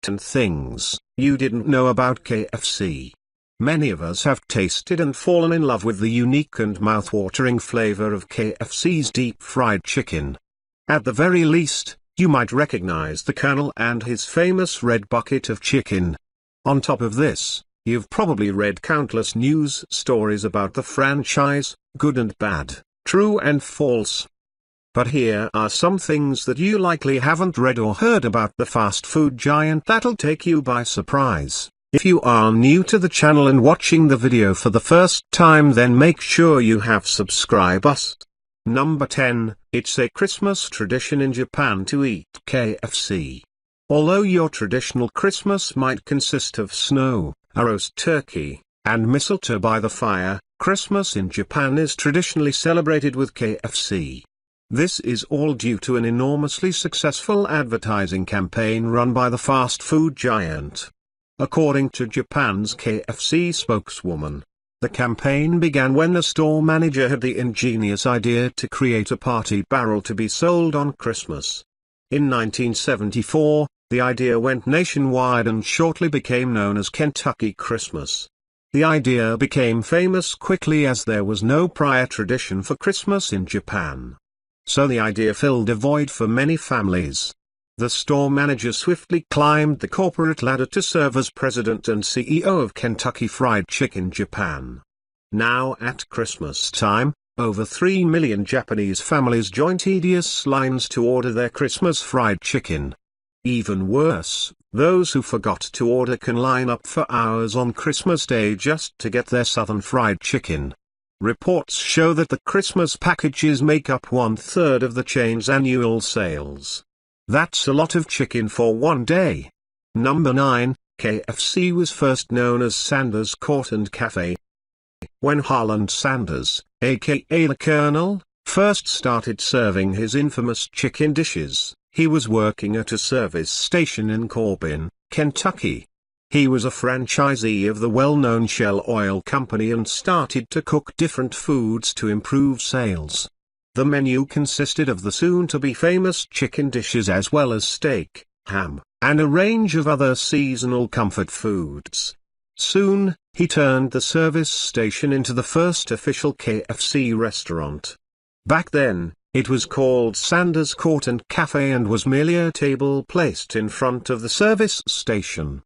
10 things you didn't know about KFC. Many of us have tasted and fallen in love with the unique and mouth-watering flavor of KFC's deep-fried chicken. At the very least, you might recognize the Colonel and his famous red bucket of chicken. On top of this, you've probably read countless news stories about the franchise, good and bad, true and false. But here are some things that you likely haven't read or heard about the fast food giant that'll take you by surprise. If you are new to the channel and watching the video for the first time, then make sure you have subscribed us. Number 10, it's a Christmas tradition in Japan to eat KFC. Although your traditional Christmas might consist of snow, a roast turkey, and mistletoe by the fire, Christmas in Japan is traditionally celebrated with KFC. This is all due to an enormously successful advertising campaign run by the fast food giant. According to Japan's KFC spokeswoman, the campaign began when the store manager had the ingenious idea to create a party barrel to be sold on Christmas. In 1974, the idea went nationwide and shortly became known as Kentucky Christmas. The idea became famous quickly as there was no prior tradition for Christmas in Japan. So the idea filled a void for many families. The store manager swiftly climbed the corporate ladder to serve as president and CEO of Kentucky Fried Chicken Japan. Now at Christmas time, over 3 million Japanese families join tedious lines to order their Christmas fried chicken. Even worse, those who forgot to order can line up for hours on Christmas Day just to get their Southern fried chicken. Reports show that the Christmas packages make up 1/3 of the chain's annual sales. That's a lot of chicken for one day. Number 9, KFC was first known as Sanders Court and Cafe. When Harland Sanders, aka the Colonel, first started serving his infamous chicken dishes, he was working at a service station in Corbin, Kentucky. He was a franchisee of the well-known Shell Oil Company and started to cook different foods to improve sales. The menu consisted of the soon-to-be famous chicken dishes as well as steak, ham, and a range of other seasonal comfort foods. Soon, he turned the service station into the first official KFC restaurant. Back then, it was called Sanders Court and Cafe and was merely a table placed in front of the service station.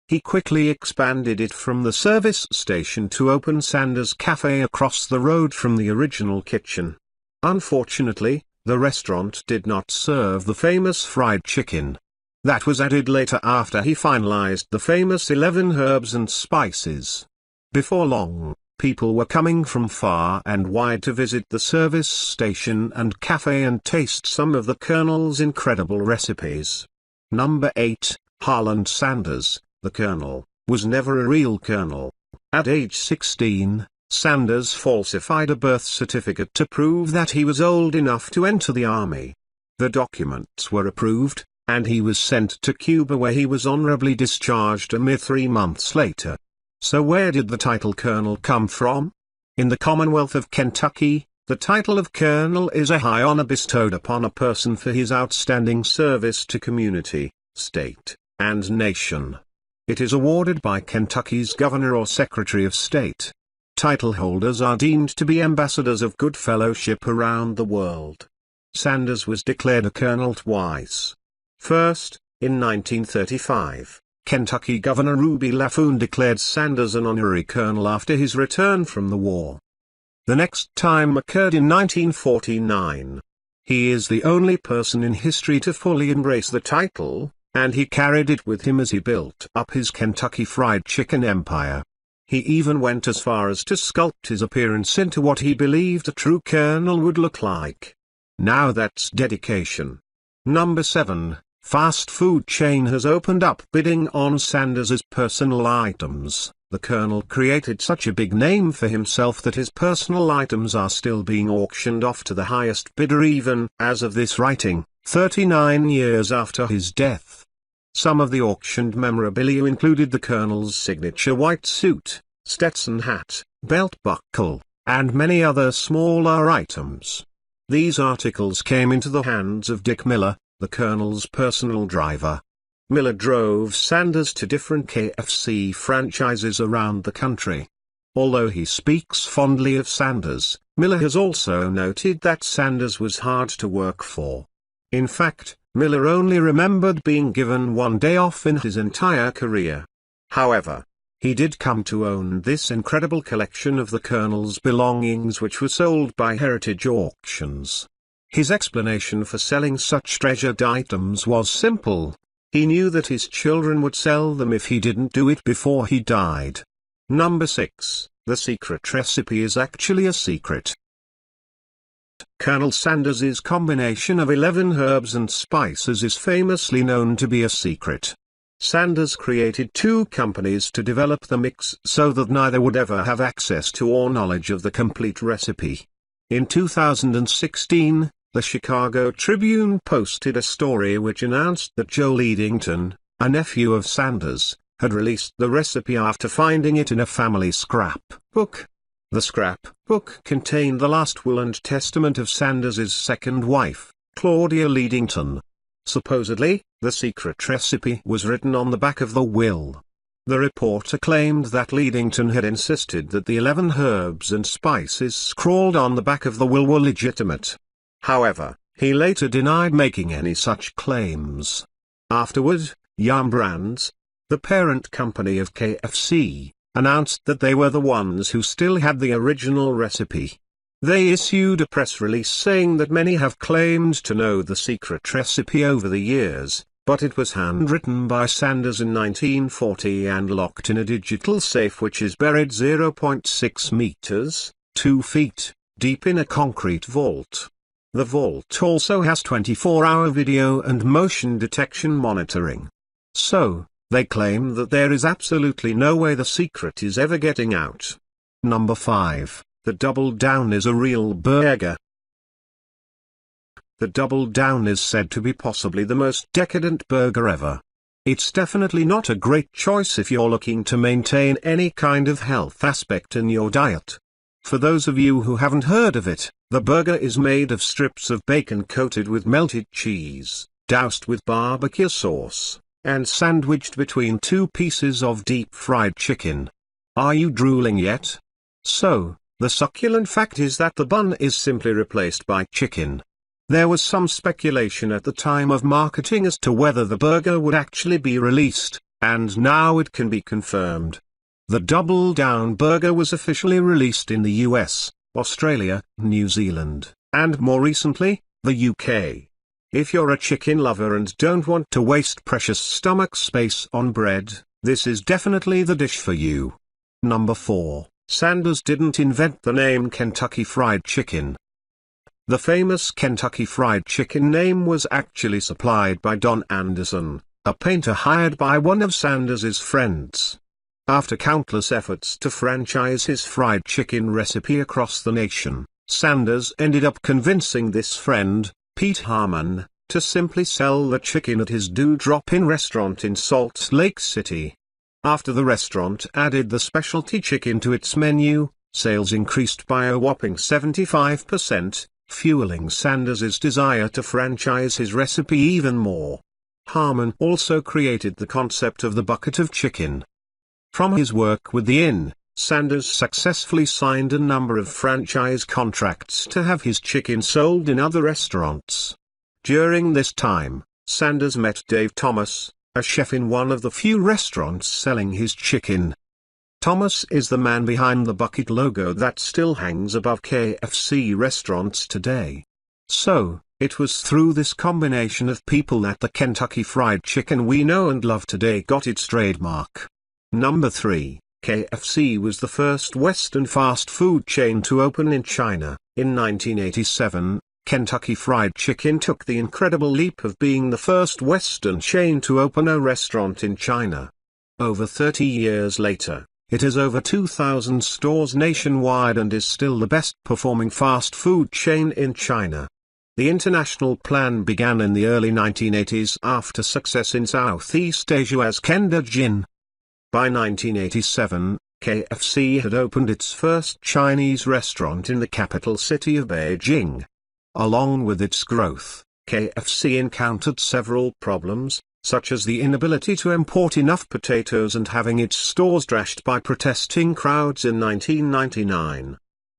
He quickly expanded it from the service station to open Sanders Cafe across the road from the original kitchen. Unfortunately, the restaurant did not serve the famous fried chicken. That was added later after he finalized the famous 11 herbs and spices. Before long, people were coming from far and wide to visit the service station and cafe and taste some of the Colonel's incredible recipes. Number 8, Harland Sanders, the Colonel, was never a real colonel. At age 16, Sanders falsified a birth certificate to prove that he was old enough to enter the army. The documents were approved, and he was sent to Cuba where he was honorably discharged a mere 3 months later. So where did the title Colonel come from? In the Commonwealth of Kentucky, the title of Colonel is a high honor bestowed upon a person for his outstanding service to community, state, and nation. It is awarded by Kentucky's Governor or Secretary of State. Title holders are deemed to be ambassadors of good fellowship around the world. Sanders was declared a colonel twice. First, in 1935, Kentucky Governor Ruby Laffoon declared Sanders an honorary colonel after his return from the war. The next time occurred in 1949. He is the only person in history to fully embrace the title, and he carried it with him as he built up his Kentucky Fried Chicken empire. He even went as far as to sculpt his appearance into what he believed a true colonel would look like. Now that's dedication. Number 7, fast food chain has opened up bidding on Sanders's personal items. The Colonel created such a big name for himself that his personal items are still being auctioned off to the highest bidder even as of this writing, 39 years after his death. Some of the auctioned memorabilia included the Colonel's signature white suit, Stetson hat, belt buckle, and many other smaller items. These articles came into the hands of Dick Miller, the Colonel's personal driver. Miller drove Sanders to different KFC franchises around the country. Although he speaks fondly of Sanders, Miller has also noted that Sanders was hard to work for. In fact, Miller only remembered being given one day off in his entire career. However, he did come to own this incredible collection of the Colonel's belongings, which were sold by heritage auctions. His explanation for selling such treasured items was simple. He knew that his children would sell them if he didn't do it before he died. Number 6. The secret recipe is actually a secret. Colonel Sanders's combination of 11 herbs and spices is famously known to be a secret. Sanders created 2 companies to develop the mix so that neither would ever have access to or knowledge of the complete recipe. In 2016, the Chicago Tribune posted a story which announced that Joe Leadington, a nephew of Sanders, had released the recipe after finding it in a family scrapbook. The scrapbook contained the last will and testament of Sanders's second wife, Claudia Leadington. Supposedly, the secret recipe was written on the back of the will. The reporter claimed that Leadington had insisted that the 11 herbs and spices scrawled on the back of the will were legitimate. However, he later denied making any such claims. Afterward, Yum Brands, the parent company of KFC, announced that they were the ones who still had the original recipe. They issued a press release saying that many have claimed to know the secret recipe over the years, but it was handwritten by Sanders in 1940 and locked in a digital safe which is buried 0.6 meters, 2 feet, deep in a concrete vault. The vault also has 24-hour video and motion detection monitoring. So, they claim that there is absolutely no way the secret is ever getting out. Number 5. The Double Down is a real burger. The Double Down is said to be possibly the most decadent burger ever. It's definitely not a great choice if you're looking to maintain any kind of health aspect in your diet. For those of you who haven't heard of it, the burger is made of strips of bacon coated with melted cheese, doused with barbecue sauce, and sandwiched between 2 pieces of deep-fried chicken. Are you drooling yet? So, the succulent fact is that the bun is simply replaced by chicken. There was some speculation at the time of marketing as to whether the burger would actually be released, and now it can be confirmed. The Double Down burger was officially released in the US, Australia, New Zealand, and more recently, the UK. If you're a chicken lover and don't want to waste precious stomach space on bread, this is definitely the dish for you. Number 4. Sanders didn't invent the name Kentucky Fried Chicken. The famous Kentucky Fried Chicken name was actually supplied by Don Anderson, a painter hired by one of Sanders's friends. After countless efforts to franchise his fried chicken recipe across the nation, Sanders ended up convincing this friend, Pete Harmon, to simply sell the chicken at his Do-Drop-In restaurant in Salt Lake City. After the restaurant added the specialty chicken to its menu, sales increased by a whopping 75%, fueling Sanders's desire to franchise his recipe even more. Harmon also created the concept of the bucket of chicken. From his work with the Inn, Sanders successfully signed a number of franchise contracts to have his chicken sold in other restaurants. During this time, Sanders met Dave Thomas, a chef in one of the few restaurants selling his chicken. Thomas is the man behind the bucket logo that still hangs above KFC restaurants today. So, it was through this combination of people that the Kentucky Fried Chicken we know and love today got its trademark. Number 3. KFC was the first Western fast food chain to open in China. In 1987, Kentucky Fried Chicken took the incredible leap of being the first Western chain to open a restaurant in China. Over 30 years later, it has over 2,000 stores nationwide and is still the best-performing fast food chain in China. The international plan began in the early 1980s after success in Southeast Asia as Kenda Jin. By 1987, KFC had opened its first Chinese restaurant in the capital city of Beijing. Along with its growth, KFC encountered several problems, such as the inability to import enough potatoes and having its stores trashed by protesting crowds in 1999.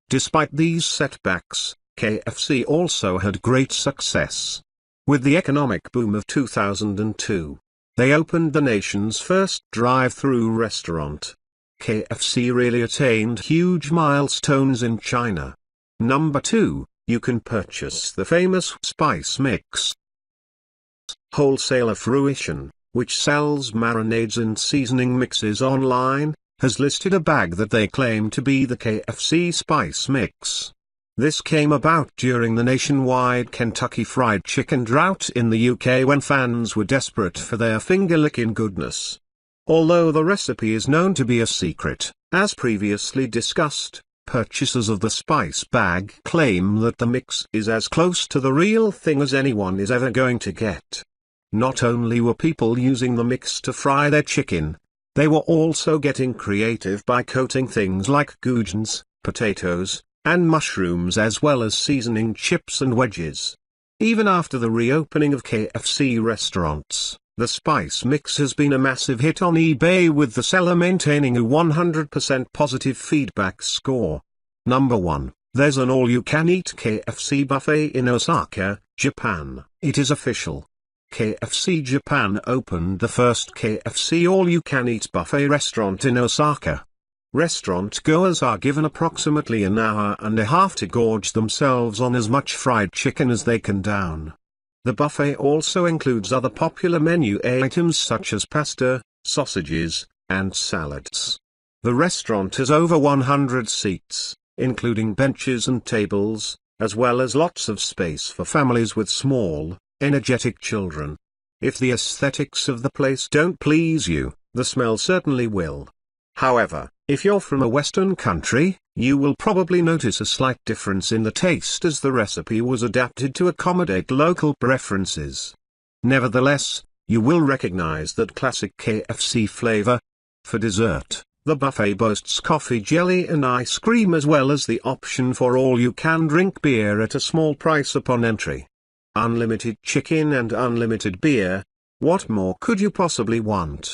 Despite these setbacks, KFC also had great success. With the economic boom of 2002, they opened the nation's first drive-through restaurant. KFC really attained huge milestones in China. Number 2, you can purchase the famous spice mix. Wholesaler Fruition, which sells marinades and seasoning mixes online, has listed a bag that they claim to be the KFC spice mix. This came about during the nationwide Kentucky Fried Chicken drought in the UK when fans were desperate for their finger-licking goodness. Although the recipe is known to be a secret, as previously discussed, purchasers of the spice bag claim that the mix is as close to the real thing as anyone is ever going to get. Not only were people using the mix to fry their chicken, they were also getting creative by coating things like goujons, potatoes, and mushrooms as well as seasoning chips and wedges. Even after the reopening of KFC restaurants, the spice mix has been a massive hit on eBay, with the seller maintaining a 100% positive feedback score. Number 1, there's an all-you-can-eat KFC buffet in Osaka, Japan. It is official. KFC Japan opened the first KFC all-you-can-eat buffet restaurant in Osaka. Restaurant goers are given approximately an hour and a half to gorge themselves on as much fried chicken as they can down. The buffet also includes other popular menu items such as pasta, sausages, and salads. The restaurant has over 100 seats, including benches and tables, as well as lots of space for families with small, energetic children. If the aesthetics of the place don't please you, the smell certainly will. However, if you're from a Western country, you will probably notice a slight difference in the taste as the recipe was adapted to accommodate local preferences. Nevertheless, you will recognize that classic KFC flavor. For dessert, the buffet boasts coffee, jelly and ice cream, as well as the option for all-you-can-drink beer at a small price upon entry. Unlimited chicken and unlimited beer. What more could you possibly want?